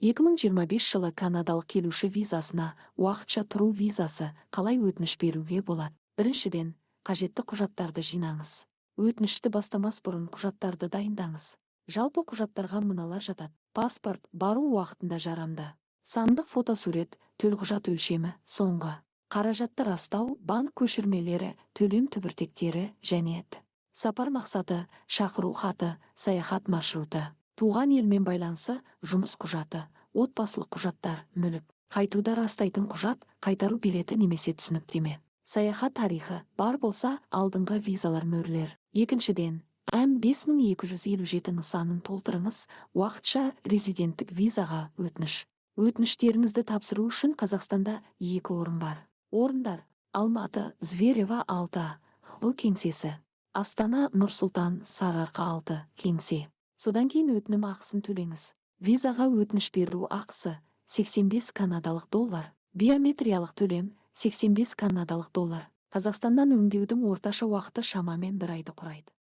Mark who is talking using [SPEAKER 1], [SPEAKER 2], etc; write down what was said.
[SPEAKER 1] 2025 жылы канадалық келуші визасына уақытша тұру визасы қалай өтініш беруге болады? Біріншіден, қажетті құжаттарды жинаңыз. Өтінішті бастамас бұрын құжаттарды дайындаңыз. Жалпы құжаттарға мыналар жатады: паспорт, бару уақытында жарамды, сандық фотосурет, төлқұжат өлшемі, соңғы қаражатты растау, банк көшірмелері, төлем түбіртектері және сапар мақсаты, шақыру хаты, саяхат маршруты, туған елмен байланысы, жұмыс құжаты, отбасылық құжаттар, мүлік қайтуды растайтын құжат, қайтару билеті немесе түсініктеме, саяхат тарихы бар болса, алдыңғы визалар мөрлер. Екіншіден, М5257 нысанын толтырыңыз. Уақытша резиденттік визаға өтініш. Өтініштеріңізді тапсыру үшін Қазақстанда 2 орын бар. Орындар: Алматы, Зверево 6, бұл кеңсесі. Астана, Нұр-Сұлтан, Сарыарқа 6, кеңсе. Содан кейін өтінім ақысын төлеңіз. Визаға өтініш беру ақысы 85 канадалық доллар. Биометриялық төлем 85 канадалық доллар. Қазақстаннан өңдеудің орташа уақыты шамамен 1 айды құрайды.